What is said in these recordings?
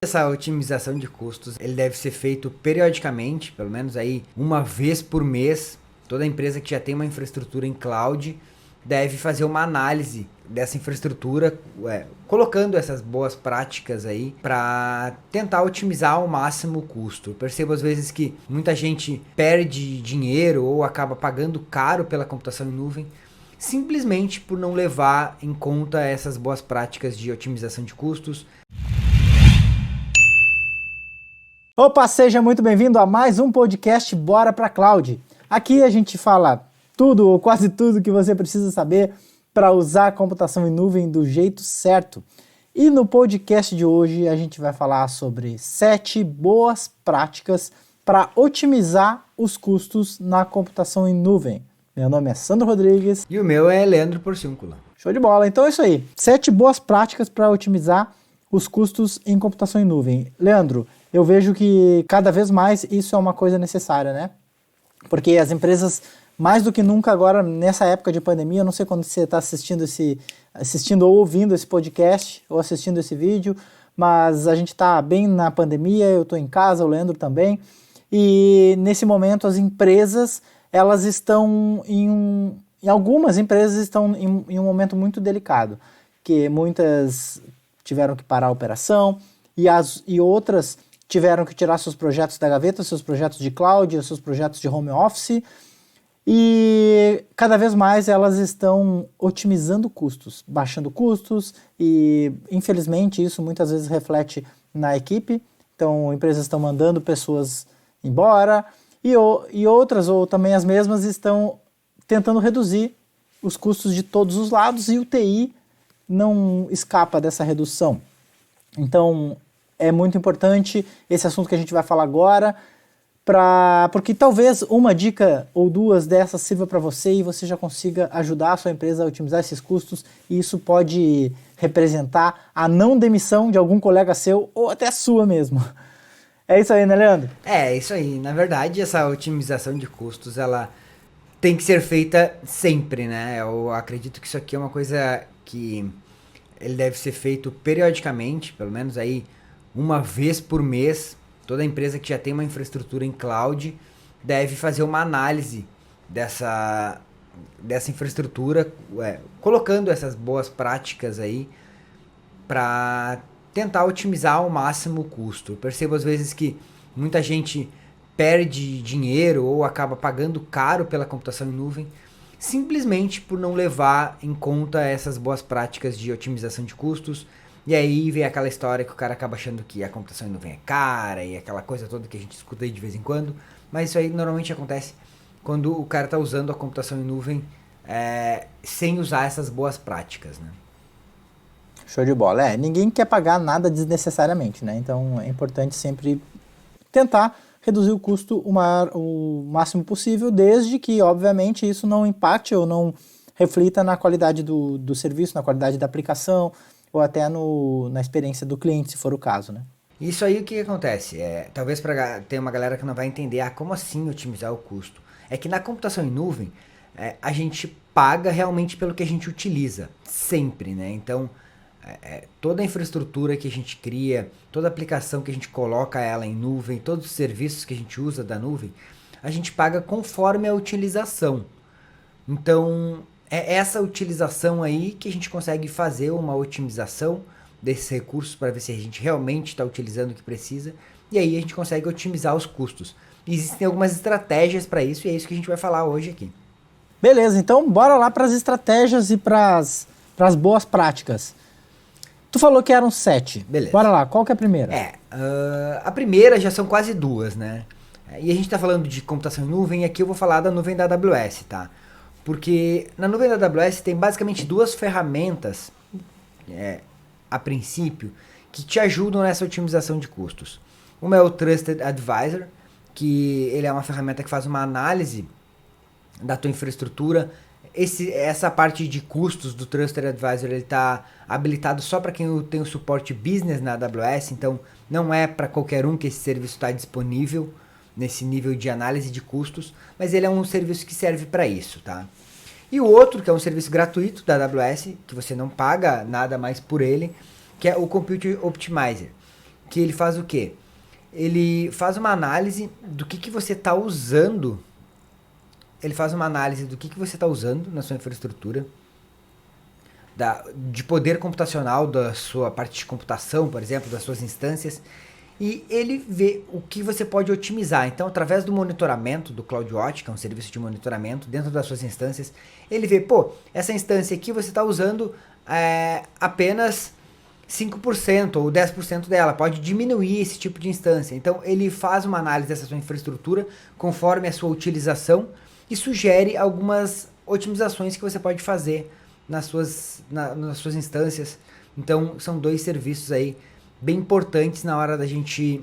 Essa otimização de custos, ele deve ser feito periodicamente, pelo menos aí uma vez por mês. Toda empresa que já tem uma infraestrutura em cloud deve fazer uma análise dessa infraestrutura, colocando essas boas práticas aí para tentar otimizar ao máximo o custo. Eu percebo às vezes que muita gente perde dinheiro ou acaba pagando caro pela computação em nuvem, simplesmente por não levar em conta essas boas práticas de otimização de custos. Opa, seja muito bem-vindo a mais um podcast Bora pra Cloud. Aqui a gente fala tudo ou quase tudo que você precisa saber para usar a computação em nuvem do jeito certo. E no podcast de hoje a gente vai falar sobre 7 boas práticas para otimizar os custos na computação em nuvem. Meu nome é Sandro Rodrigues. E o meu é Leandro Porciúncula. Show de bola, então é isso aí. 7 boas práticas para otimizar os custos em computação em nuvem. Leandro, eu vejo que cada vez mais isso é uma coisa necessária, né? Porque as empresas, mais do que nunca agora, nessa época de pandemia, eu não sei quando você está assistindo ou ouvindo esse podcast, ou assistindo esse vídeo, mas a gente está bem na pandemia, eu estou em casa, o Leandro também, e nesse momento as empresas, elas estão algumas empresas estão em um momento muito delicado, que muitas tiveram que parar a operação, e outras tiveram que tirar seus projetos da gaveta, seus projetos de cloud, seus projetos de home office, e cada vez mais elas estão otimizando custos, baixando custos, e infelizmente isso muitas vezes reflete na equipe. Então empresas estão mandando pessoas embora, e outras, ou também as mesmas, estão tentando reduzir os custos de todos os lados, e o TI não escapa dessa redução. Então é muito importante esse assunto que a gente vai falar agora, porque talvez uma dica ou duas dessas sirva para você e você já consiga ajudar a sua empresa a otimizar esses custos, e isso pode representar a não demissão de algum colega seu ou até a sua mesmo. É isso aí, né, Leandro? É isso aí. Na verdade, essa otimização de custos, ela tem que ser feita sempre, né? Eu acredito que isso aqui é uma coisa que ele deve ser feito periodicamente, pelo menos aí uma vez por mês. Toda empresa que já tem uma infraestrutura em cloud deve fazer uma análise dessa infraestrutura, colocando essas boas práticas aí para tentar otimizar ao máximo o custo. Eu percebo às vezes que muita gente perde dinheiro ou acaba pagando caro pela computação em nuvem, simplesmente por não levar em conta essas boas práticas de otimização de custos. E aí vem aquela história que o cara acaba achando que a computação em nuvem é cara e aquela coisa toda que a gente escuta aí de vez em quando. Mas isso aí normalmente acontece quando o cara está usando a computação em nuvem sem usar essas boas práticas, né? Show de bola. Ninguém quer pagar nada desnecessariamente, né? Então é importante sempre tentar reduzir o custo o máximo possível, desde que, obviamente, isso não impacte ou não reflita na qualidade do serviço, na qualidade da aplicação, ou até na experiência do cliente, se for o caso, né? Isso aí o que acontece? Talvez ter uma galera que não vai entender, como assim otimizar o custo? É que na computação em nuvem, a gente paga realmente pelo que a gente utiliza, sempre, né? Então, toda a infraestrutura que a gente cria, toda a aplicação que a gente coloca ela em nuvem, todos os serviços que a gente usa da nuvem, a gente paga conforme a utilização. Então, é essa utilização aí que a gente consegue fazer uma otimização desses recursos para ver se a gente realmente está utilizando o que precisa, e aí a gente consegue otimizar os custos. E existem algumas estratégias para isso, e é isso que a gente vai falar hoje aqui. Beleza, então bora lá para as estratégias e para as boas práticas. Tu falou que eram 7. Beleza. Bora lá, qual que é a primeira? A primeira já são quase 2, né? E a gente está falando de computação em nuvem, e aqui eu vou falar da nuvem da AWS, tá? Porque na nuvem da AWS tem basicamente 2 ferramentas, a princípio, que te ajudam nessa otimização de custos. Uma é o Trusted Advisor, que ele é uma ferramenta que faz uma análise da tua infraestrutura. Essa parte de custos do Trusted Advisor está habilitado só para quem tem o suporte business na AWS, então não é para qualquer um que esse serviço está disponível nesse nível de análise de custos, mas ele é um serviço que serve para isso, tá? E o outro, que é um serviço gratuito da AWS, que você não paga nada mais por ele, que é o Compute Optimizer, que ele faz o quê? Ele faz uma análise do que você está usando. Ele faz uma análise do que você está usando na sua infraestrutura, de poder computacional da sua parte de computação, por exemplo, das suas instâncias, e ele vê o que você pode otimizar. Então, através do monitoramento do CloudWatch, que é um serviço de monitoramento dentro das suas instâncias, ele vê, pô, essa instância aqui você está usando apenas 5% ou 10% dela, pode diminuir esse tipo de instância. Então, ele faz uma análise dessa sua infraestrutura conforme a sua utilização e sugere algumas otimizações que você pode fazer nas suas instâncias. Então, são dois serviços aí bem importantes na hora da gente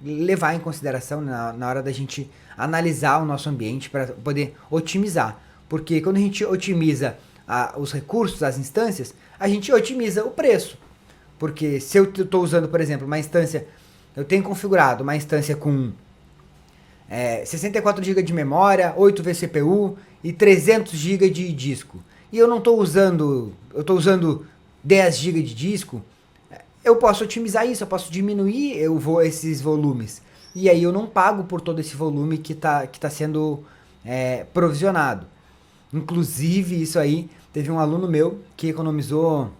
levar em consideração, na hora da gente analisar o nosso ambiente para poder otimizar. Porque quando a gente otimiza os recursos, as instâncias, a gente otimiza o preço. Porque se eu estou usando, por exemplo, uma instância, eu tenho configurado uma instância com 64 GB de memória, 8 vCPU e 300 GB de disco. E eu não estou usando, eu estou usando 10 GB de disco, eu posso otimizar isso, eu posso diminuir esses volumes. E aí eu não pago por todo esse volume que tá sendo provisionado. Inclusive, isso aí, teve um aluno meu que economizou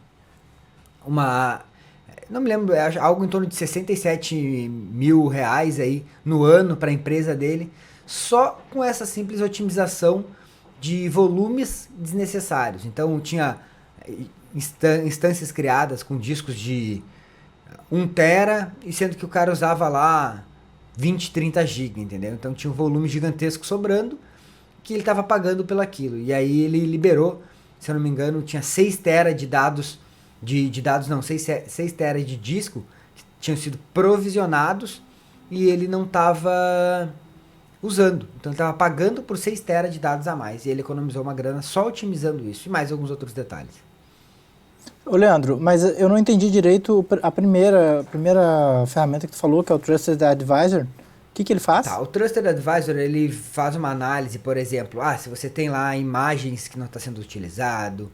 não me lembro, algo em torno de 67 mil reais aí no ano para a empresa dele, só com essa simples otimização de volumes desnecessários. Então tinha instâncias criadas com discos de 1 tera, e sendo que o cara usava lá 20, 30 GB, entendeu? Então tinha um volume gigantesco sobrando que ele estava pagando pelo aquilo. E aí ele liberou, se eu não me engano, tinha 6 tera de dados, 6 tera de disco que tinham sido provisionados e ele não estava usando. Então ele estava pagando por 6 tera de dados a mais e ele economizou uma grana só otimizando isso e mais alguns outros detalhes. Ô Leandro, mas eu não entendi direito a primeira ferramenta que tu falou, que é o Trusted Advisor. O que ele faz? Tá, o Trusted Advisor, ele faz uma análise, por exemplo, se você tem lá imagens que não está sendo utilizado,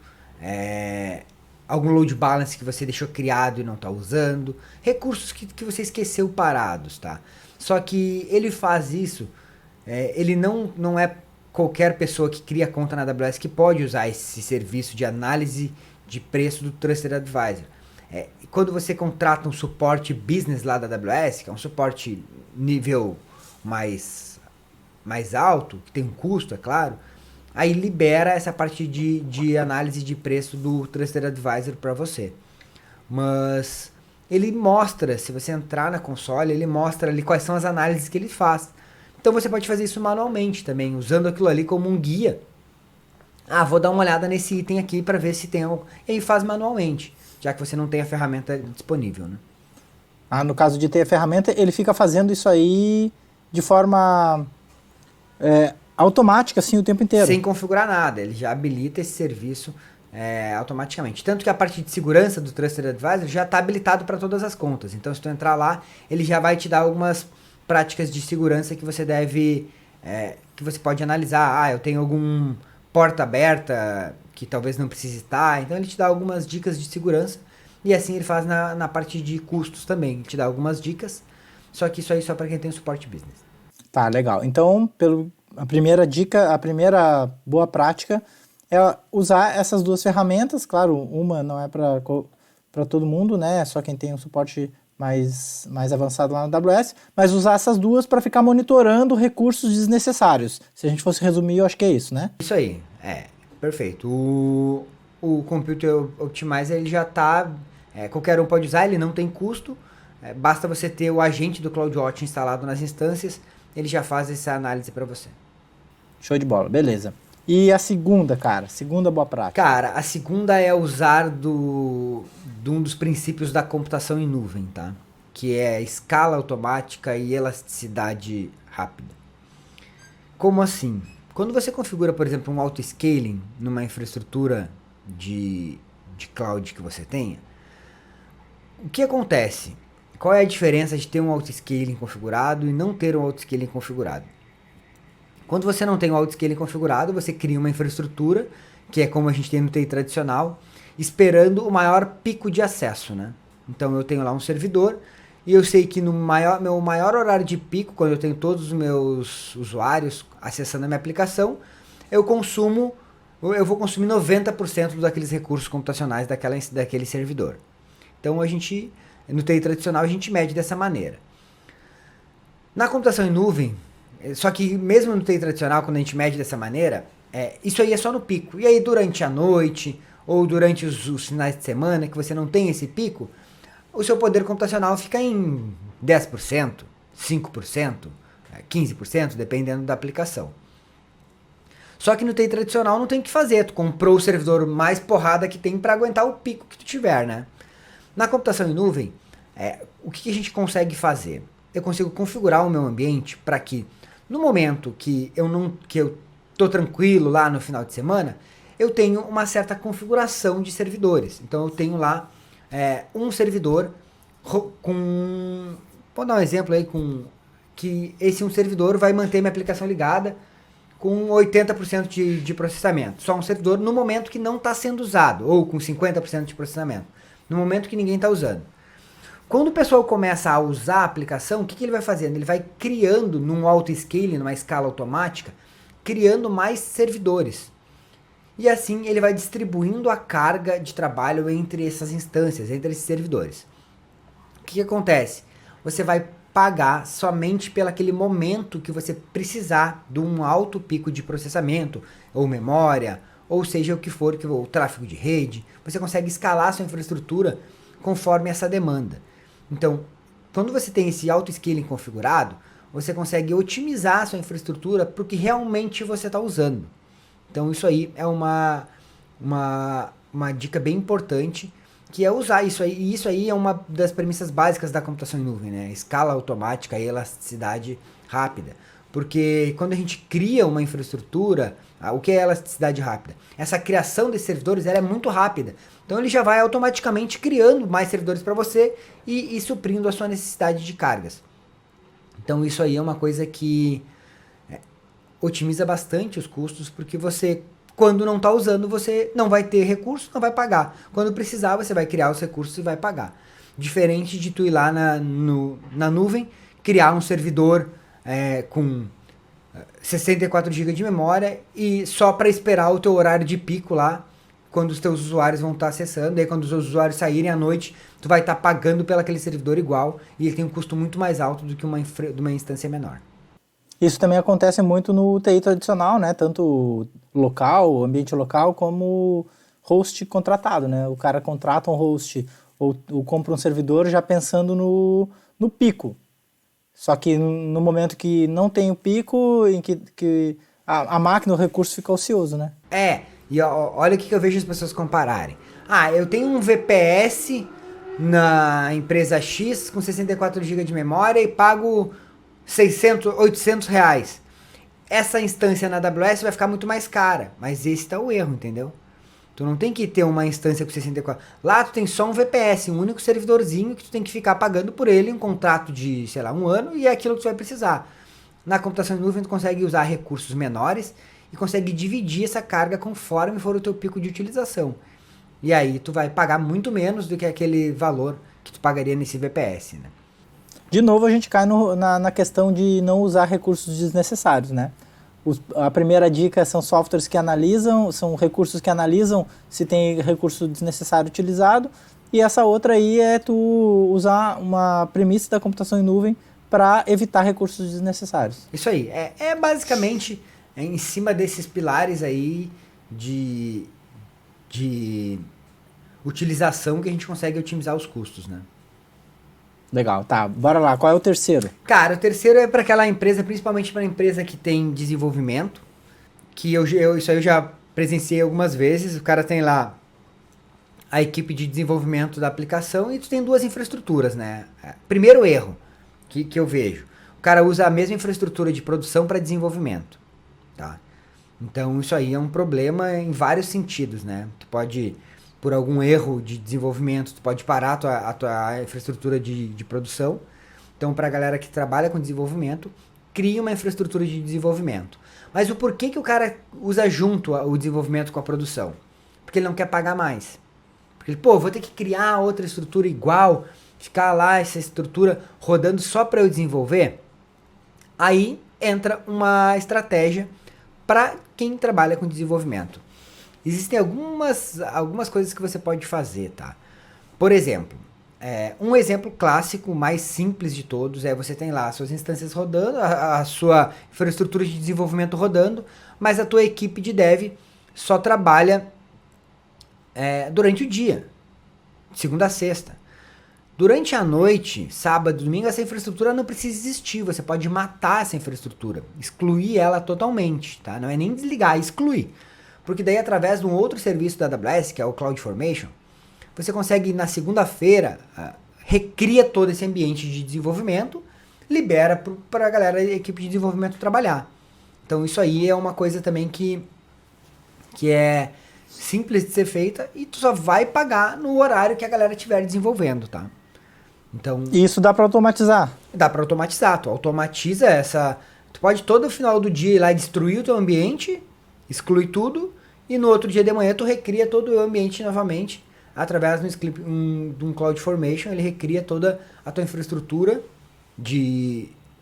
algum load balance que você deixou criado e não está usando, recursos que você esqueceu parados, tá? Só que ele faz isso, ele não é qualquer pessoa que cria conta na AWS que pode usar esse serviço de análise de preço do Trusted Advisor. Quando você contrata um suporte business lá da AWS, que é um suporte nível mais alto, que tem um custo, é claro, aí libera essa parte de análise de preço do Trusted Advisor para você. Mas ele mostra, se você entrar na console, ele mostra ali quais são as análises que ele faz. Então você pode fazer isso manualmente também, usando aquilo ali como um guia. Vou dar uma olhada nesse item aqui para ver se tem algo. E aí faz manualmente, já que você não tem a ferramenta disponível, né? No caso de ter a ferramenta, ele fica fazendo isso aí de forma automática, assim, o tempo inteiro. Sem configurar nada, ele já habilita esse serviço automaticamente. Tanto que a parte de segurança do Trusted Advisor já está habilitado para todas as contas. Então, se tu entrar lá, ele já vai te dar algumas práticas de segurança que você que você pode analisar. Eu tenho algum porta aberta que talvez não precise estar. Então, ele te dá algumas dicas de segurança. E assim ele faz na parte de custos também. Ele te dá algumas dicas. Só que isso aí só para quem tem suporte business. Tá, legal. Então, a primeira dica, a primeira boa prática é usar essas duas ferramentas. Claro, uma não é para todo mundo, né? É só quem tem um suporte mais avançado lá na AWS. Mas usar essas duas para ficar monitorando recursos desnecessários. Se a gente fosse resumir, eu acho que é isso, né? Isso aí. Perfeito. O Computer Optimizer, ele já está... qualquer um pode usar, ele não tem custo. Basta você ter o agente do CloudWatch instalado nas instâncias, ele já faz essa análise para você. Show de bola, beleza. E a segunda, cara? Segunda boa prática. Cara, a segunda é usar de um dos princípios da computação em nuvem, tá? Que é escala automática e elasticidade rápida. Como assim? Quando você configura, por exemplo, um auto-scaling numa infraestrutura de cloud que você tenha, o que acontece? Qual é a diferença de ter um auto-scaling configurado e não ter um auto-scaling configurado? Quando você não tem um auto-scaling configurado, você cria uma infraestrutura, que é como a gente tem no TI tradicional, esperando o maior pico de acesso, né? Então eu tenho lá um servidor e eu sei que no meu maior horário de pico, quando eu tenho todos os meus usuários acessando a minha aplicação, eu vou consumir 90% daqueles recursos computacionais daquele servidor. Então no TI tradicional, a gente mede dessa maneira. Na computação em nuvem, só que mesmo no TI tradicional, quando a gente mede dessa maneira, isso aí é só no pico. E aí durante a noite, ou durante os finais de semana, que você não tem esse pico, o seu poder computacional fica em 10%, 5%, 15%, dependendo da aplicação. Só que no TI tradicional não tem o que fazer, tu comprou o servidor mais porrada que tem para aguentar o pico que tu tiver, né? Na computação em nuvem, o que a gente consegue fazer? Eu consigo configurar o meu ambiente para que no momento que eu tô tranquilo lá no final de semana, eu tenho uma certa configuração de servidores. Então eu tenho lá um servidor com... Vou dar um exemplo aí que esse um servidor vai manter minha aplicação ligada com 80% de processamento. Só um servidor no momento que não está sendo usado, ou com 50% de processamento, no momento que ninguém está usando. Quando o pessoal começa a usar a aplicação, o que ele vai fazendo? Ele vai criando num auto-scaling, numa escala automática, criando mais servidores. E assim ele vai distribuindo a carga de trabalho entre essas instâncias, entre esses servidores. O que acontece? Você vai pagar somente pelo aquele momento que você precisar de um alto pico de processamento, ou memória, ou seja o que for, ou tráfego de rede. Você consegue escalar a sua infraestrutura conforme essa demanda. Então, quando você tem esse auto-scaling configurado, você consegue otimizar a sua infraestrutura para o que realmente você está usando. Então isso aí é uma dica bem importante, que é usar isso aí. E isso aí é uma das premissas básicas da computação em nuvem, né? Escala automática e elasticidade rápida. Porque quando a gente cria uma infraestrutura, o que é elasticidade rápida? Essa criação desses servidores ela é muito rápida. Então ele já vai automaticamente criando mais servidores para você e suprindo a sua necessidade de cargas. Então isso aí é uma coisa que otimiza bastante os custos, porque você, quando não está usando, você não vai ter recurso, não vai pagar. Quando precisar, você vai criar os recursos e vai pagar. Diferente de tu ir lá na nuvem, criar um servidor com 64 GB de memória e só para esperar o teu horário de pico lá, quando os teus usuários vão estar acessando. E aí quando os usuários saírem à noite, tu vai estar pagando pelo aquele servidor igual, e ele tem um custo muito mais alto do que de uma instância menor. Isso também acontece muito no TI tradicional, né? Tanto local, ambiente local, como host contratado, né? O cara contrata um host ou compra um servidor já pensando no pico. Só que no momento que não tem o pico, em que a máquina, o recurso fica ocioso, né? E olha o que eu vejo as pessoas compararem. Eu tenho um VPS na empresa X com 64 GB de memória e pago 600, 800 reais. Essa instância na AWS vai ficar muito mais cara, mas esse tá o erro, entendeu? Tu não tem que ter uma instância com 64. Lá tu tem só um VPS, um único servidorzinho que tu tem que ficar pagando por ele, um contrato de, sei lá, 1 ano, e é aquilo que tu vai precisar. Na computação em nuvem tu consegue usar recursos menores e consegue dividir essa carga conforme for o teu pico de utilização. E aí tu vai pagar muito menos do que aquele valor que tu pagaria nesse VPS, né? De novo, a gente cai na questão de não usar recursos desnecessários, né? A primeira dica são softwares que analisam, são recursos que analisam se tem recurso desnecessário utilizado, e essa outra aí é tu usar uma premissa da computação em nuvem para evitar recursos desnecessários. Isso aí, basicamente em cima desses pilares aí de utilização que a gente consegue otimizar os custos, né? Legal, tá, bora lá, qual é o terceiro? Cara, o terceiro é para aquela empresa, principalmente para empresa que tem desenvolvimento, que isso aí eu já presenciei algumas vezes. O cara tem lá a equipe de desenvolvimento da aplicação e tu tem 2 infraestruturas, né? Primeiro erro que eu vejo, o cara usa a mesma infraestrutura de produção para desenvolvimento, tá? Então isso aí é um problema em vários sentidos, né? Tu pode, por algum erro de desenvolvimento, tu pode parar a tua infraestrutura de produção. Então, para a galera que trabalha com desenvolvimento, cria uma infraestrutura de desenvolvimento. Mas o porquê que o cara usa junto o desenvolvimento com a produção? Porque ele não quer pagar mais. Porque Ele, pô, vou ter que criar outra estrutura igual, ficar lá essa estrutura rodando só para eu desenvolver. Aí entra uma estratégia para quem trabalha com desenvolvimento. Existem algumas coisas que você pode fazer, tá? Por exemplo, um exemplo clássico, mais simples de todos, é você tem lá as suas instâncias rodando, a sua infraestrutura de desenvolvimento rodando, mas a tua equipe de dev só trabalha durante o dia, segunda a sexta. Durante a noite, sábado, domingo, essa infraestrutura não precisa existir. Você pode matar essa infraestrutura, excluir ela totalmente, tá? Não é nem desligar, é excluir. Porque daí, através de um outro serviço da AWS, que é o CloudFormation, você consegue, na segunda-feira, recria todo esse ambiente de desenvolvimento, libera para a galera da equipe de desenvolvimento trabalhar. Então, isso aí é uma coisa também que é simples de ser feita e tu só vai pagar no horário que a galera estiver desenvolvendo, tá? Então, isso dá para automatizar? Dá para automatizar. Tu automatiza Tu pode todo final do dia ir lá destruir o teu ambiente, exclui tudo, e no outro dia de manhã tu recria todo o ambiente novamente, através de um CloudFormation, ele recria toda a tua infraestrutura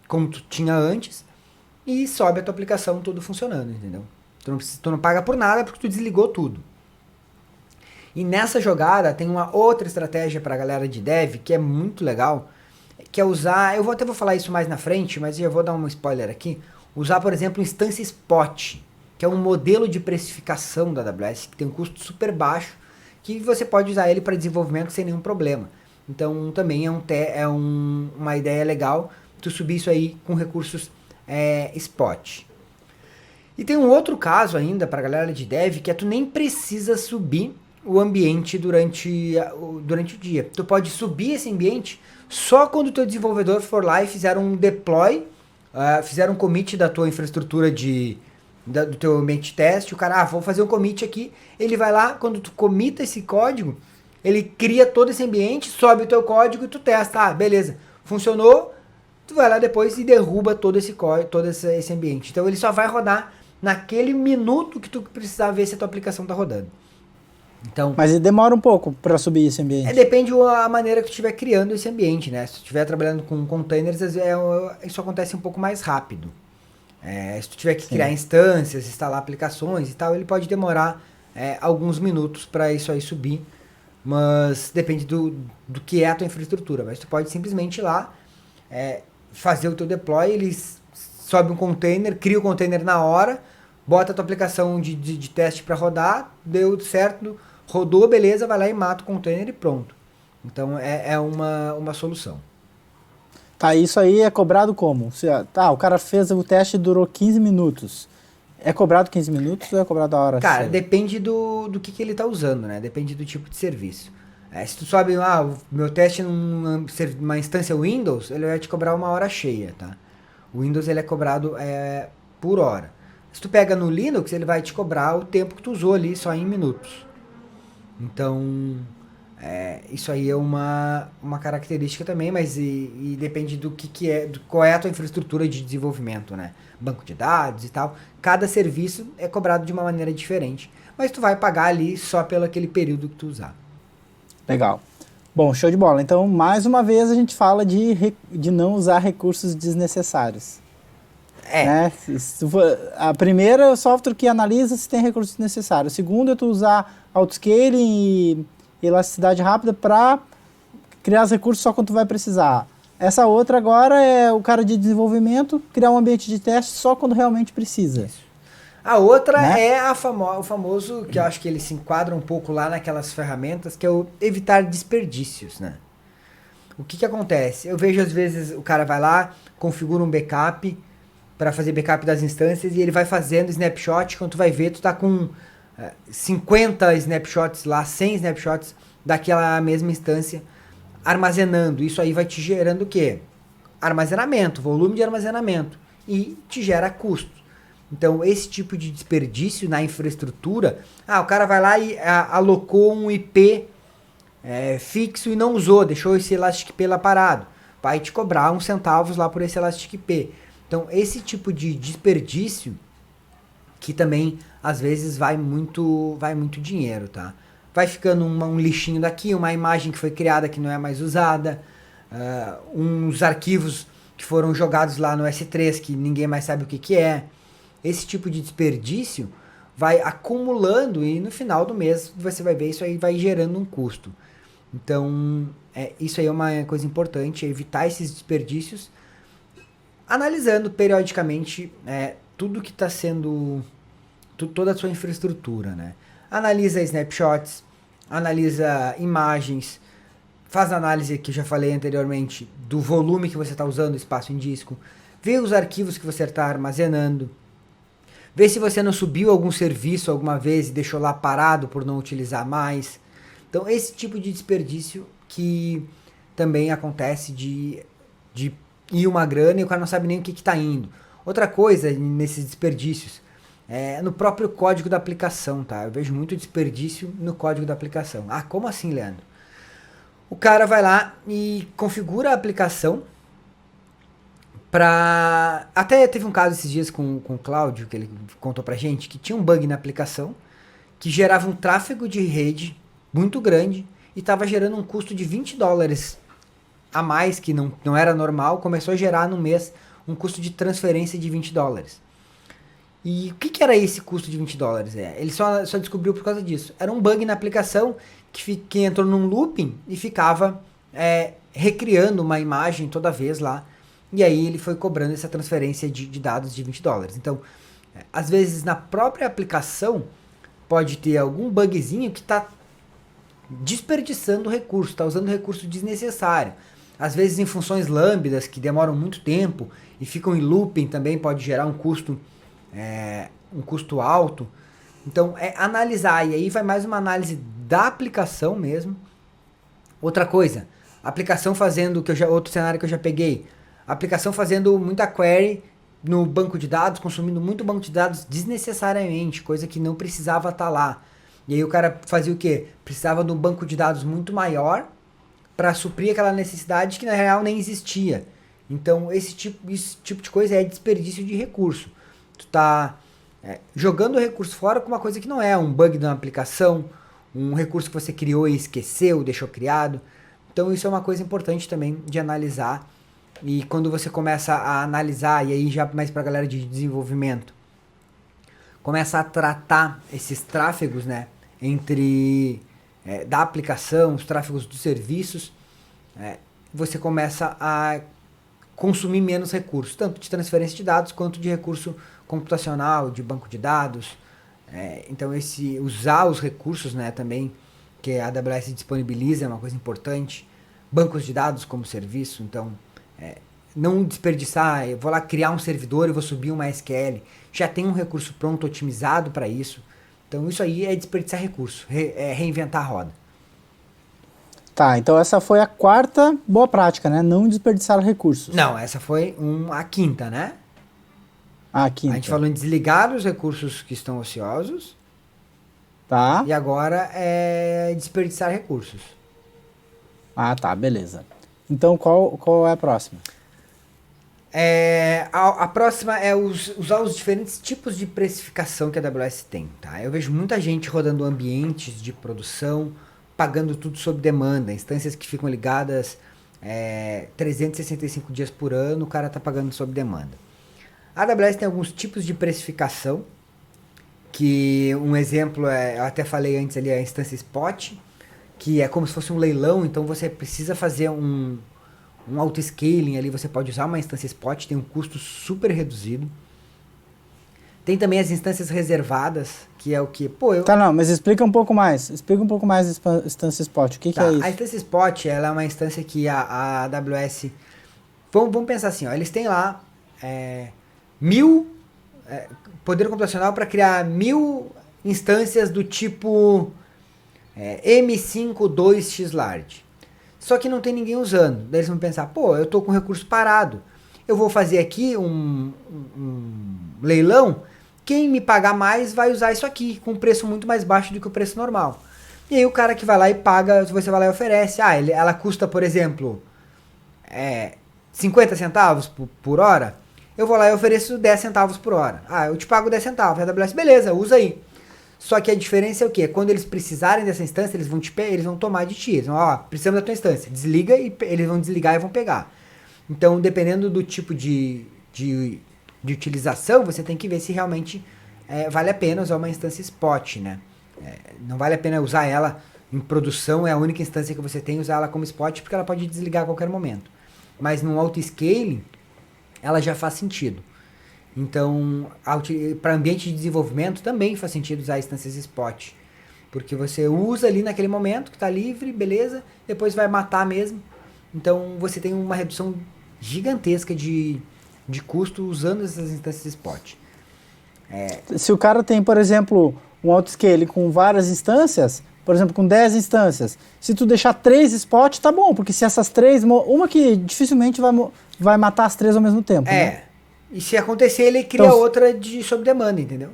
como tu tinha antes, e sobe a tua aplicação tudo funcionando, entendeu? Tu não paga por nada porque tu desligou tudo. E nessa jogada tem uma outra estratégia para a galera de dev que é muito legal, que é usar, eu até vou falar isso mais na frente, mas já vou dar um spoiler aqui, usar, por exemplo, Instância Spot, que é um modelo de precificação da AWS, que tem um custo super baixo, que você pode usar ele para desenvolvimento sem nenhum problema. Então também uma ideia legal tu subir isso aí com recursos Spot. E tem um outro caso ainda para a galera de dev, que tu nem precisa subir o ambiente durante o dia. Tu pode subir esse ambiente só quando o teu desenvolvedor for lá e fizer um deploy, fizer um commit da tua infraestrutura do teu ambiente de teste. O cara, vou fazer um commit aqui. Ele vai lá, quando tu commita esse código, ele cria todo esse ambiente, sobe o teu código e tu testa. Beleza, funcionou. Tu vai lá depois e derruba todo esse ambiente. Então ele só vai rodar naquele minuto que tu precisar ver se a tua aplicação tá rodando. Então, mas demora um pouco para subir esse ambiente. Depende da maneira que tu estiver criando esse ambiente, né? Se tu estiver trabalhando com containers, isso acontece um pouco mais rápido. Se tu tiver que criar instâncias, instalar aplicações e tal, ele pode demorar alguns minutos para isso aí subir, mas depende do que é a tua infraestrutura. Mas tu pode simplesmente ir lá, fazer o teu deploy, ele sobe um container, cria o container na hora, bota a tua aplicação de teste para rodar, deu certo, rodou, beleza, vai lá e mata o container e pronto. Então é uma solução. Tá, isso aí é cobrado como? O cara fez o teste e durou 15 minutos. É cobrado 15 minutos ou é cobrado a hora? Cara, depende do que ele tá usando, né? Depende do tipo de serviço. Se tu sabe, o meu teste numa instância Windows, ele vai te cobrar uma hora cheia, tá? O Windows ele é cobrado por hora. Se tu pega no Linux, ele vai te cobrar o tempo que tu usou ali, só em minutos. Então, isso aí é uma característica também, mas e depende do que é, qual é a tua infraestrutura de desenvolvimento, né? Banco de dados e tal. Cada serviço é cobrado de uma maneira diferente, mas tu vai pagar ali só pelo aquele período que tu usar. Legal. Bom, show de bola. Então, mais uma vez a gente fala de não usar recursos desnecessários. Né? A primeira é o software que analisa se tem recursos necessários. O segundo é tu usar autoscaling e elasticidade rápida para criar os recursos só quando tu vai precisar. Essa outra agora é o cara de desenvolvimento criar um ambiente de teste só quando realmente precisa. Isso. A outra, né, é o famoso, que eu acho que ele se enquadra um pouco lá naquelas ferramentas, que é o evitar desperdícios, né? O que acontece? Eu vejo às vezes o cara vai lá, configura um backup para fazer backup das instâncias e ele vai fazendo snapshot. Quando tu vai ver, tu tá com 50 snapshots lá, 100 snapshots daquela mesma instância armazenando. Isso aí vai te gerando o quê? Armazenamento, volume de armazenamento, e te gera custo. Então, esse tipo de desperdício na infraestrutura, o cara vai lá e alocou um IP fixo e não usou, deixou esse Elastic IP lá parado, vai te cobrar uns centavos lá por esse Elastic IP. Então, esse tipo de desperdício, que também, às vezes, vai muito dinheiro, tá? vai ficando um lixinho daqui, uma imagem que foi criada que não é mais usada, uns arquivos que foram jogados lá no S3 que ninguém mais sabe o que é. Esse tipo de desperdício vai acumulando e no final do mês você vai ver isso aí vai gerando um custo. Então, isso aí é uma coisa importante, evitar esses desperdícios, analisando periodicamente tudo que está sendo, toda a sua infraestrutura, né? Analisa snapshots, analisa imagens, faz análise que eu já falei anteriormente do volume que você está usando, espaço em disco, vê os arquivos que você está armazenando, vê se você não subiu algum serviço alguma vez e deixou lá parado por não utilizar mais. Então esse tipo de desperdício que também acontece de ir uma grana e o cara não sabe nem o que está indo. Outra coisa nesses desperdícios no próprio código da aplicação, tá? Eu vejo muito desperdício no código da aplicação. Ah, como assim, Leandro? O cara vai lá e configura a aplicação para... Até teve um caso esses dias com o Cláudio, que ele contou pra gente, que tinha um bug na aplicação que gerava um tráfego de rede muito grande e estava gerando um custo de $20 a mais, que não era normal, começou a gerar no mês um custo de transferência de $20. E o que era esse custo de $20? Ele só descobriu por causa disso. Era um bug na aplicação que entrou num looping e ficava recriando uma imagem toda vez lá. E aí ele foi cobrando essa transferência de dados de $20. Então, às vezes na própria aplicação pode ter algum bugzinho que está desperdiçando recurso, está usando recurso desnecessário. Às vezes em funções lambdas que demoram muito tempo e ficam em looping também pode gerar um custo alto. Então analisar, e aí vai mais uma análise da aplicação mesmo. Outra coisa, aplicação fazendo, outro cenário que eu já peguei, aplicação fazendo muita query no banco de dados, consumindo muito banco de dados desnecessariamente, coisa que não precisava estar lá. E aí o cara fazia o quê? Precisava de um banco de dados muito maior para suprir aquela necessidade que na real nem existia. Então esse tipo de coisa é desperdício de recurso. Tu tá jogando o recurso fora com uma coisa que não é um bug de uma aplicação, um recurso que você criou e esqueceu, deixou criado. Então isso é uma coisa importante também de analisar. E quando você começa a analisar, e aí já mais para a galera de desenvolvimento, começa a tratar esses tráfegos, né, entre da aplicação, os tráfegos dos serviços, você começa a consumir menos recursos, tanto de transferência de dados quanto de recurso computacional, de banco de dados. Então usar os recursos, né, também que a AWS disponibiliza é uma coisa importante. Bancos de dados como serviço, então não desperdiçar, eu vou lá criar um servidor e vou subir uma SQL, já tem um recurso pronto, otimizado para isso. Então isso aí é desperdiçar recurso, reinventar a roda. Tá, então essa foi a quarta boa prática, né? Não desperdiçar recursos. Não, essa foi a quinta, né? A quinta. A gente falou em desligar os recursos que estão ociosos. Tá. E agora é desperdiçar recursos. Ah, tá, beleza. Então qual é a próxima? A próxima é usar os diferentes tipos de precificação que a AWS tem, tá? Eu vejo muita gente rodando ambientes de produção, pagando tudo sob demanda, instâncias que ficam ligadas 365 dias por ano, o cara tá pagando sob demanda. A AWS tem alguns tipos de precificação, que um exemplo eu até falei antes ali, a instância Spot, que é como se fosse um leilão, então você precisa fazer um auto-scaling ali, você pode usar uma instância Spot, tem um custo super reduzido. Tem também as instâncias reservadas, que é o que... Tá, não, mas explica um pouco mais. Explica um pouco mais a instância Spot. O que é isso? A instância Spot, ela é uma instância que a AWS... Vamos pensar assim, ó, eles têm lá 1000... poder computacional para criar 1000 instâncias do tipo M52X Large. Só que não tem ninguém usando. Daí eles vão pensar, eu tô com recurso parado. Eu vou fazer aqui um leilão. Quem me pagar mais vai usar isso aqui, com um preço muito mais baixo do que o preço normal. E aí o cara que vai lá e paga, você vai lá e oferece. Ela custa, por exemplo, 50 centavos por hora. Eu vou lá e ofereço 10 centavos por hora. Eu te pago 10 centavos. A AWS, beleza, usa aí. Só que a diferença é o quê? Quando eles precisarem dessa instância, eles vão tomar de ti. Eles vão, ó, precisamos da tua instância. Desliga e eles vão desligar e vão pegar. Então, dependendo do tipo de utilização, você tem que ver se realmente vale a pena usar uma instância spot, né? Não vale a pena usar ela em produção, é a única instância que você tem, usar ela como spot, porque ela pode desligar a qualquer momento. Mas no auto-scaling, ela já faz sentido. Então, para ambiente de desenvolvimento, também faz sentido usar instâncias spot. Porque você usa ali naquele momento que está livre, beleza, depois vai matar mesmo. Então, você tem uma redução gigantesca de custo usando essas instâncias spot. Se o cara tem, por exemplo, um autoscale com várias instâncias, por exemplo, com 10 instâncias, se tu deixar 3 spot, tá bom, porque se essas 3, uma que dificilmente vai matar as 3 ao mesmo tempo, né? E se acontecer, ele cria então, outra sob demanda, entendeu?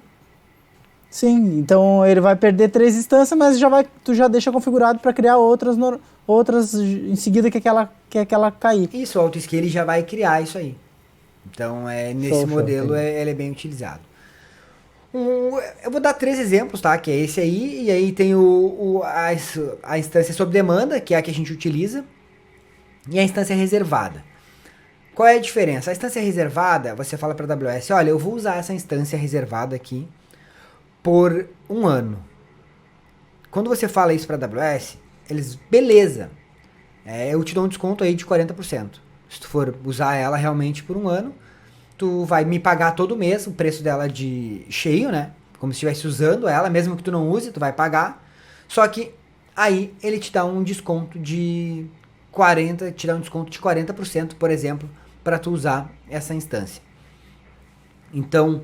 Sim, então ele vai perder 3 instâncias, mas tu já deixa configurado para criar outras em seguida que aquela cair. Isso, o autoscale já vai criar isso aí. Então, nesse modelo, ele é bem utilizado. Eu vou dar 3 exemplos, tá? Que é esse aí, e aí tem a instância sob demanda, que é a que a gente utiliza, e a instância reservada. Qual é a diferença? A instância reservada, você fala para a AWS, olha, eu vou usar essa instância reservada aqui por 1 ano. Quando você fala isso para a AWS, eles, beleza, eu te dou um desconto aí de 40%. Se tu for usar ela realmente por 1 ano, tu vai me pagar todo mês o preço dela de cheio, né? Como se estivesse usando ela, mesmo que tu não use, tu vai pagar. Só que aí ele te dá um desconto de 40%, por exemplo, para tu usar essa instância. Então,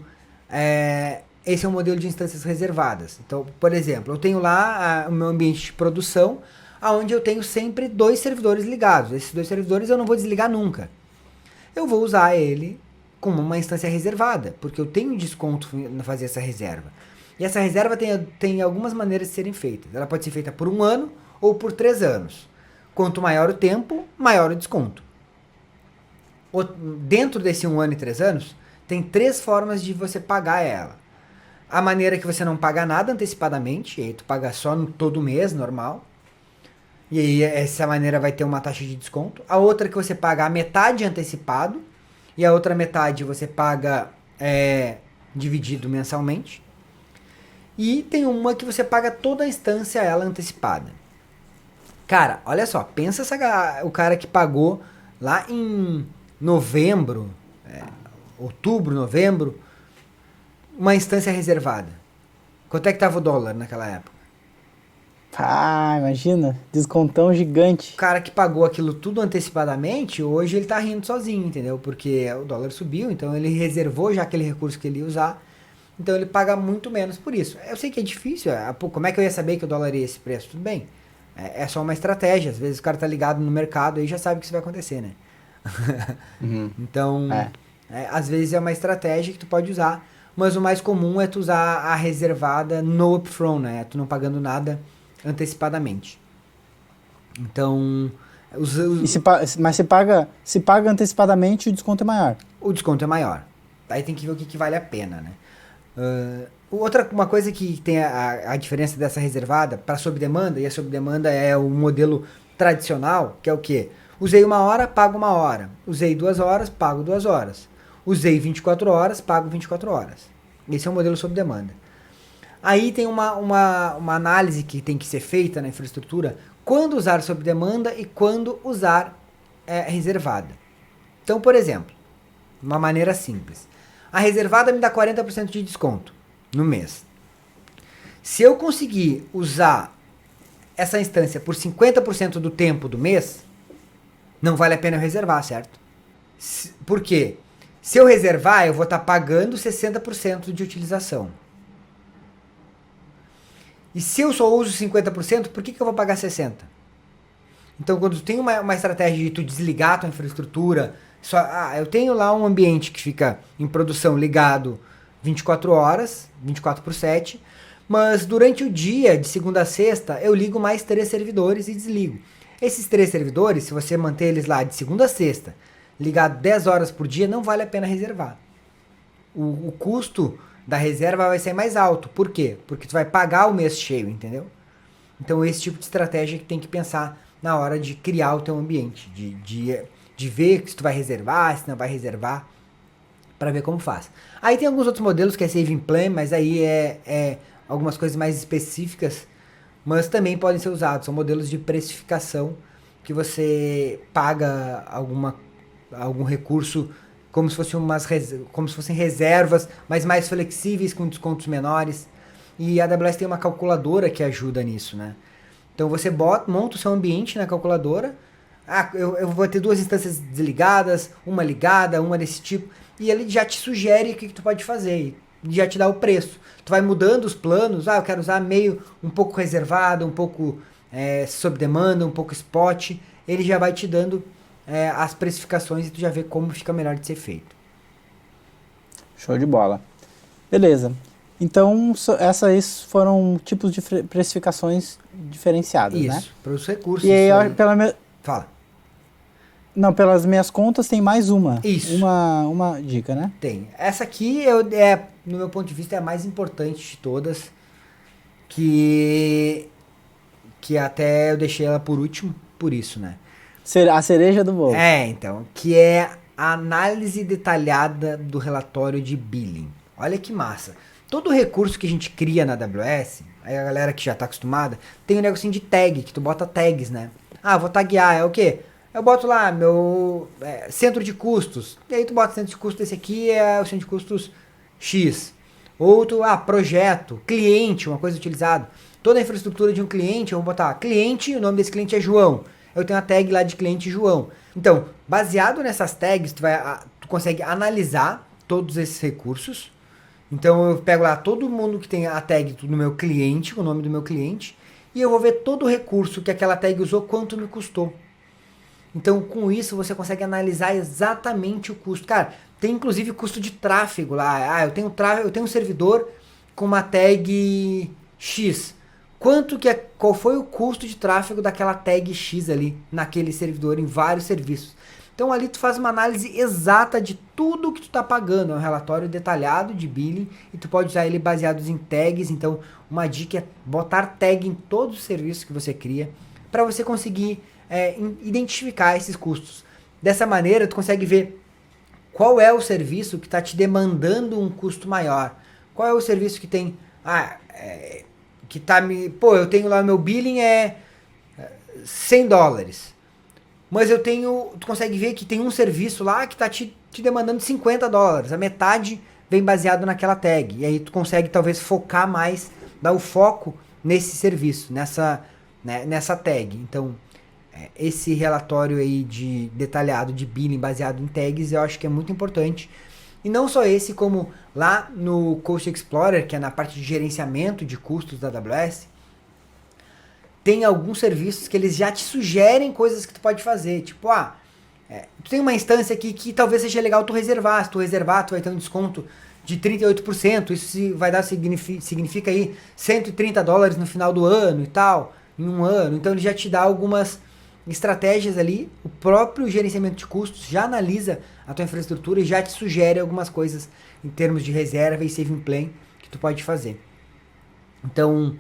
esse é um modelo de instâncias reservadas. Então, por exemplo, eu tenho lá o meu ambiente de produção, onde eu tenho sempre 2 servidores ligados. Esses 2 servidores eu não vou desligar nunca. Eu vou usar ele como uma instância reservada, porque eu tenho desconto na fazer essa reserva. E essa reserva tem algumas maneiras de serem feitas. Ela pode ser feita por 1 ano ou por 3 anos. Quanto maior o tempo, maior o desconto. Dentro desse 1 ano e 3 anos, tem 3 formas de você pagar ela. A maneira que você não paga nada antecipadamente, e aí tu paga só todo mês, normal. E aí essa maneira vai ter uma taxa de desconto. A outra que você paga a metade antecipado, e a outra metade você paga dividido mensalmente. E tem uma que você paga toda a instância ela antecipada. Cara, olha só, pensa o cara que pagou lá em novembro, outubro, novembro, uma instância reservada. Quanto é que tava o dólar naquela época? Imagina, descontão gigante. O cara que pagou aquilo tudo antecipadamente, hoje ele tá rindo sozinho, entendeu? Porque o dólar subiu, então ele reservou já aquele recurso que ele ia usar, então ele paga muito menos por isso. Eu sei que é difícil, como é que eu ia saber que o dólar ia esse preço? Tudo bem, é só uma estratégia, às vezes o cara tá ligado no mercado e já sabe que isso vai acontecer, né? Uhum. Então, às vezes é uma estratégia que tu pode usar, mas o mais comum é tu usar a reservada no upfront, né? Tu não pagando nada antecipadamente. Então, mas se paga antecipadamente, o desconto é maior. O desconto é maior. Aí tem que ver o que vale a pena, né? Uma coisa que tem a diferença dessa reservada para sob demanda, e a sob demanda é o modelo tradicional, que é o quê? Usei 1 hora, pago 1 hora. Usei 2 horas, pago 2 horas. Usei 24 horas, pago 24 horas. Esse é o modelo sob demanda. Aí tem uma análise que tem que ser feita na infraestrutura, quando usar sob demanda e quando usar reservada. Então, por exemplo, uma maneira simples. A reservada me dá 40% de desconto no mês. Se eu conseguir usar essa instância por 50% do tempo do mês, não vale a pena eu reservar, certo? Por quê? Se eu reservar, eu vou estar pagando 60% de utilização. E se eu só uso 50%, por que eu vou pagar 60%? Então, quando tu tem uma estratégia de tu desligar a tua infraestrutura, eu tenho lá um ambiente que fica em produção ligado 24 horas, 24/7, mas durante o dia, de segunda a sexta, eu ligo mais 3 servidores e desligo. Esses 3 servidores, se você manter eles lá de segunda a sexta, ligado 10 horas por dia, não vale a pena reservar. O custo da reserva vai ser mais alto. Por quê? Porque tu vai pagar o mês cheio, entendeu? Então esse tipo de estratégia que tem que pensar na hora de criar o teu ambiente, de ver se tu vai reservar, se não vai reservar, para ver como faz. Aí tem alguns outros modelos que é saving plan, mas aí é algumas coisas mais específicas, mas também podem ser usados. São modelos de precificação que você paga algum recurso como se, como se fossem reservas, mas mais flexíveis, com descontos menores. E a AWS tem uma calculadora que ajuda nisso, né? Então você monta o seu ambiente na calculadora. Ah, eu vou ter 2 instâncias desligadas, uma ligada, uma desse tipo. E ele já te sugere o que tu pode fazer. E já te dá o preço. Tu vai mudando os planos. Ah, eu quero usar meio um pouco reservado, um pouco sob demanda, um pouco spot. Ele já vai te dando as precificações e tu já vê como fica melhor de ser feito. Show de bola. Beleza. Então, essas foram tipos de precificações diferenciadas, né? Isso, para os recursos. E aí, Fala. Não, pelas minhas contas tem mais uma. Isso. Uma dica, né? Tem. Essa aqui, no meu ponto de vista, é a mais importante de todas. Que até eu deixei ela por último, por isso, né? A cereja do bolo. Então. Que é a análise detalhada do relatório de billing. Olha que massa. Todo recurso que a gente cria na AWS, aí a galera que já tá acostumada, tem um negocinho de tag, que tu bota tags, né? Ah, vou taguear, é o quê? Eu boto lá meu centro de custos. E aí tu bota centro de custos, esse aqui é o centro de custos X. Outro, projeto, cliente, uma coisa utilizada. Toda a infraestrutura de um cliente, eu vou botar cliente, o nome desse cliente é João. Eu tenho a tag lá de cliente João. Então, baseado nessas tags, tu consegue analisar todos esses recursos. Então eu pego lá todo mundo que tem a tag no meu cliente, o nome do meu cliente, e eu vou ver todo o recurso que aquela tag usou, quanto me custou. Então com isso você consegue analisar exatamente o custo. Cara, tem inclusive custo de tráfego lá. Eu tenho um servidor com uma tag X. Qual foi o custo de tráfego daquela tag X ali naquele servidor em vários serviços? Então ali tu faz uma análise exata de tudo que tu tá pagando, é um relatório detalhado de billing e tu pode usar ele baseado em tags. Então uma dica é botar tag em todos os serviços que você cria para você conseguir identificar esses custos. Dessa maneira tu consegue ver qual é o serviço que está te demandando um custo maior, qual é o serviço que tem eu tenho lá meu billing é $100. Mas tu consegue ver que tem um serviço lá que está te demandando $50. A metade vem baseado naquela tag. E aí tu consegue talvez focar mais, dar o foco nesse serviço, nessa tag. Então, esse relatório aí detalhado de billing baseado em tags, eu acho que é muito importante. E não só esse, como lá no Cost Explorer, que é na parte de gerenciamento de custos da AWS, tem alguns serviços que eles já te sugerem coisas que tu pode fazer. Tipo, tu tem uma instância aqui que talvez seja legal tu reservar. Se tu reservar, tu vai ter um desconto de 38%. Isso vai dar, significa aí $130 no final do ano e tal, em um ano. Então ele já te dá algumas estratégias ali. O próprio gerenciamento de custos já analisa a tua infraestrutura e já te sugere algumas coisas em termos de reserva e saving plan que tu pode fazer. Então,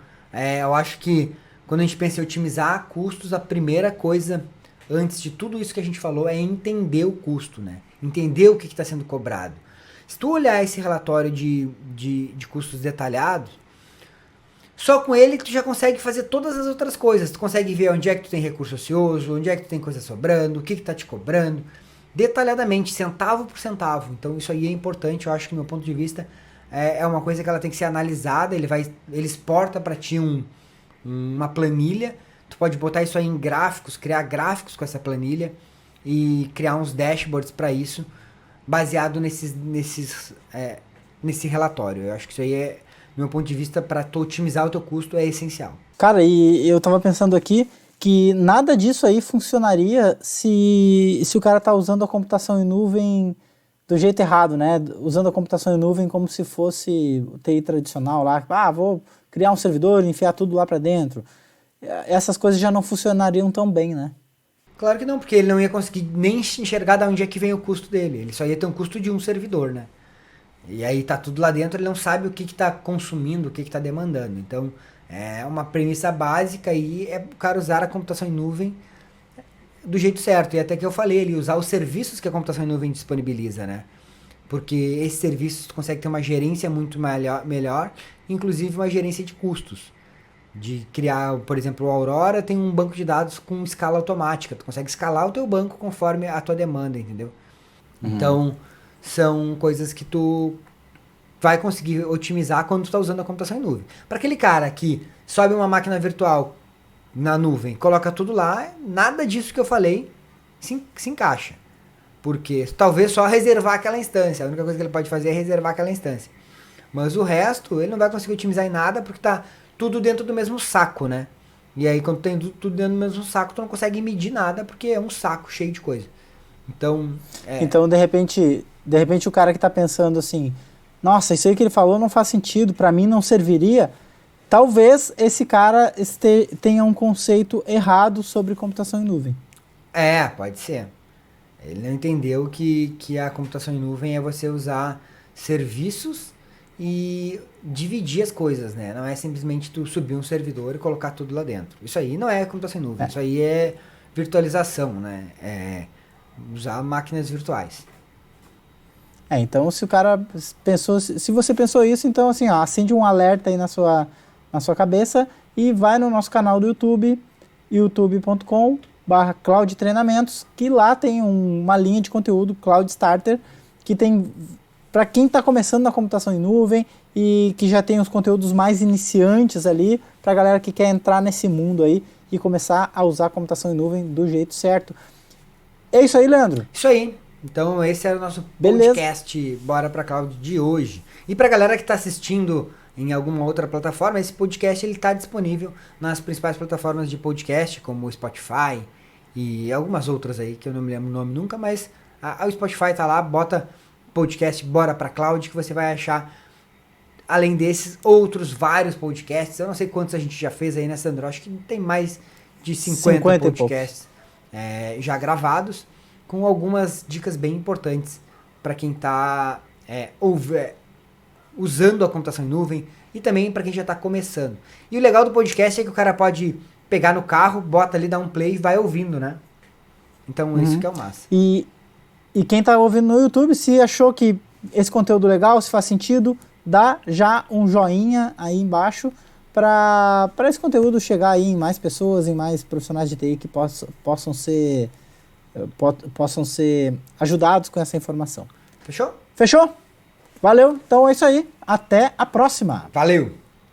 eu acho que quando a gente pensa em otimizar custos, a primeira coisa, antes de tudo isso que a gente falou, é entender o custo, né? Entender o que está sendo cobrado. Se tu olhar esse relatório de custos detalhados, só com ele tu já consegue fazer todas as outras coisas. Tu consegue ver onde é que tu tem recurso ocioso, onde é que tu tem coisa sobrando, o que está te cobrando, detalhadamente, centavo por centavo. Então isso aí é importante, eu acho que do meu ponto de vista é uma coisa que ela tem que ser analisada. Ele exporta para ti uma planilha, tu pode botar isso aí em gráficos, criar gráficos com essa planilha e criar uns dashboards para isso, baseado nesse relatório. Eu acho que isso aí do meu ponto de vista, para tu otimizar o teu custo, é essencial. Cara, e eu tava pensando aqui que nada disso aí funcionaria se o cara tá usando a computação em nuvem do jeito errado, né? Usando a computação em nuvem como se fosse o TI tradicional lá. Vou criar um servidor, enfiar tudo lá para dentro. Essas coisas já não funcionariam tão bem, né? Claro que não, porque ele não ia conseguir nem enxergar de onde é que vem o custo dele. Ele só ia ter um custo de um servidor, né? E aí tá tudo lá dentro, ele não sabe o que está consumindo, o que está demandando. Então, é uma premissa básica aí é o cara usar a computação em nuvem do jeito certo. E até que eu falei, ele usar os serviços que a computação em nuvem disponibiliza, né? Porque esses serviços tu consegue ter uma gerência muito melhor, inclusive uma gerência de custos. De criar, por exemplo, o Aurora tem um banco de dados com escala automática. Tu consegue escalar o teu banco conforme a tua demanda, entendeu? Então, são coisas que tu vai conseguir otimizar quando tu está usando a computação em nuvem. Para aquele cara que sobe uma máquina virtual na nuvem, coloca tudo lá, nada disso que eu falei se encaixa. Porque talvez só reservar aquela instância. A única coisa que ele pode fazer é reservar aquela instância. Mas o resto, ele não vai conseguir otimizar em nada porque tá tudo dentro do mesmo saco, né? E aí, quando tem tudo dentro do mesmo saco, tu não consegue medir nada porque é um saco cheio de coisa. Então, Então, de repente o cara que tá pensando assim, nossa, isso aí que ele falou não faz sentido, para mim não serviria. Talvez esse cara tenha um conceito errado sobre computação em nuvem. Pode ser. Ele não entendeu que a computação em nuvem é você usar serviços e dividir as coisas, né? Não é simplesmente tu subir um servidor e colocar tudo lá dentro. Isso aí não é computação em nuvem, isso aí é virtualização, né? É usar máquinas virtuais. Então se o cara pensou, se você pensou isso, então assim, ó, acende um alerta aí na sua cabeça e vai no nosso canal do YouTube, youtube.com/Cloud Treinamentos, que lá tem uma linha de conteúdo Cloud Starter, que tem para quem está começando na computação em nuvem e que já tem os conteúdos mais iniciantes ali, para a galera que quer entrar nesse mundo aí e começar a usar a computação em nuvem do jeito certo. É isso aí, Leandro? Isso aí. Então esse era o nosso podcast Bora Pra Cloud de hoje. E pra galera que está assistindo em alguma outra plataforma, esse podcast ele está disponível nas principais plataformas de podcast, como o Spotify e algumas outras aí, que eu não me lembro o nome nunca, mas o Spotify tá lá, bota podcast Bora Pra Cloud, que você vai achar, além desses, outros vários podcasts. Eu não sei quantos a gente já fez aí, né, Sandro? Acho que tem mais de 50 podcasts já gravados, com algumas dicas bem importantes para quem está usando a computação em nuvem e também para quem já está começando. E o legal do podcast é que o cara pode pegar no carro, bota ali, dá um play e vai ouvindo, né? Então isso que é o massa. E quem está ouvindo no YouTube, se achou que esse conteúdo legal, se faz sentido, dá já um joinha aí embaixo para esse conteúdo chegar aí em mais pessoas, em mais profissionais de TI que possam ser ajudados com essa informação. Fechou? Fechou? Valeu. Então é isso aí. Até a próxima. Valeu!